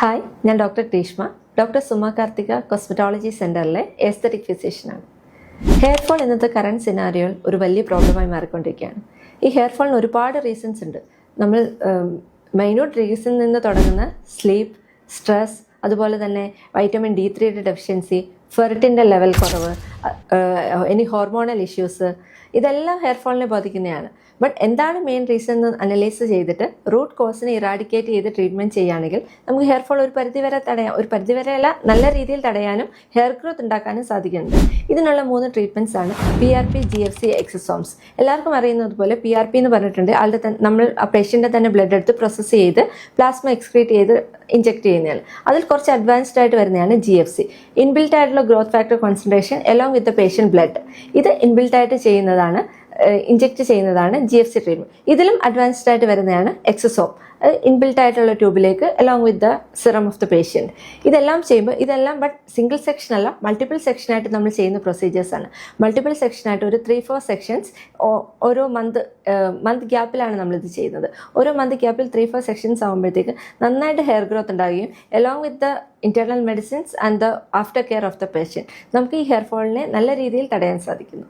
Hi, ഞാൻ doctor Greeshma. Doctor Suma Karthika cosmetology സെൻ്ററിലെ aesthetic ഫിസിഷ്യനാണ്. ഹെയർ ഫോൾ ഇന്നത്തെ കറണ്ട് സിനാരിയോയിൽ ഒരു വലിയ പ്രോബ്ലമായി മാറിക്കൊണ്ടിരിക്കുകയാണ്. ഈ ഹെയർ ഫോളിന് ഒരുപാട് റീസൺസ് ഉണ്ട്. നമ്മൾ മൈന്യൂട്ട് റീസണിൽ നിന്ന് തുടങ്ങുന്ന സ്ലീപ്പ്, സ്ട്രെസ്, അതുപോലെ തന്നെ വൈറ്റമിൻ D3 ഡെഫിഷ്യൻസി, ഫെറിറ്റിൻ്റെ ലെവൽ കുറവ്, ഇനി ഹോർമോണൽ ഇഷ്യൂസ്, ഇതെല്ലാം ഹെയർ ഫോളിനെ ബാധിക്കുന്നതാണ്. ബട്ട് എന്താണ് മെയിൻ റീസൺ എന്ന് അനലൈസ് ചെയ്തിട്ട് റൂട്ട് കോസിനെ ഇറാഡിക്കേറ്റ് ചെയ്ത് ട്രീറ്റ്മെൻറ്റ് ചെയ്യുകയാണെങ്കിൽ നമുക്ക് ഹെയർ ഫോൾ ഒരു പരിധിവരെ തടയാം. ഒരു പരിധിവരെയല്ല, നല്ല രീതിയിൽ തടയാനും ഹെയർ ഗ്രോത്ത് ഉണ്ടാക്കാനും സാധിക്കുന്നുണ്ട്. ഇതിനുള്ള 3 ട്രീറ്റ്മെൻറ്റ്സ് ആണ് PRP, GFC, എക്സസോംസ്. എല്ലാവർക്കും അറിയുന്നത് പോലെ PRP എന്ന് പറഞ്ഞിട്ടുണ്ട്, നമ്മൾ ആ പേഷ്യൻ്റെ തന്നെ ബ്ലഡ് എടുത്ത് പ്രോസസ്സ് ചെയ്ത് പ്ലാസ്മ എക്സ്ക്രീറ്റ് ചെയ്ത് ഇഞ്ചെക്ട് ചെയ്യുന്നതാണ്. അതിൽ കുറച്ച് അഡ്വാൻസ്ഡ് ആയിട്ട് വരുന്നതാണ് GFC, ഇൻബിൽറ്റ് ആയിട്ടുള്ള growth factor concentration along with the patient blood. ഇത് ഇൻബിൽറ്റ് ആയിട്ട് ചെയ്യുന്നതാണ്, ഇഞ്ചെക്ട് ചെയ്യുന്നതാണ് GFC ട്രീറ്റ്മെൻറ്റ്. ഇതിലും അഡ്വാൻസ്ഡ് ആയിട്ട് വരുന്നതാണ് എക്സസോം, ഇൻബിൽറ്റ് ആയിട്ടുള്ള ട്യൂബിലേക്ക് along with the serum of the patient. ഇതെല്ലാം ചെയ്യുമ്പോൾ ഇതെല്ലാം ബട്ട് സിംഗിൾ സെക്ഷൻ അല്ല, മൾട്ടിപ്പിൾ സെക്ഷനായിട്ട് നമ്മൾ ചെയ്യുന്ന പ്രൊസീജിയേഴ്സാണ്. മൾട്ടിപ്പിൾ സെക്ഷനായിട്ട് ഒരു 3-4 സെക്ഷൻസ് ഓരോ മന്ത് ഗ്യാപ്പിലാണ് നമ്മളിത് ചെയ്യുന്നത്. ഓരോ മന്ത് ഗ്യാപ്പിൽ 3-4 സെക്ഷൻസ് ആകുമ്പോഴത്തേക്ക് നന്നായിട്ട് ഹെയർ ഗ്രോത്ത് ഉണ്ടാകുകയും along with the internal medicines and the after care of the patient നമുക്ക് ഈ ഹെയർ ഫോളിനെ നല്ല രീതിയിൽ തടയാൻ സാധിക്കുന്നു.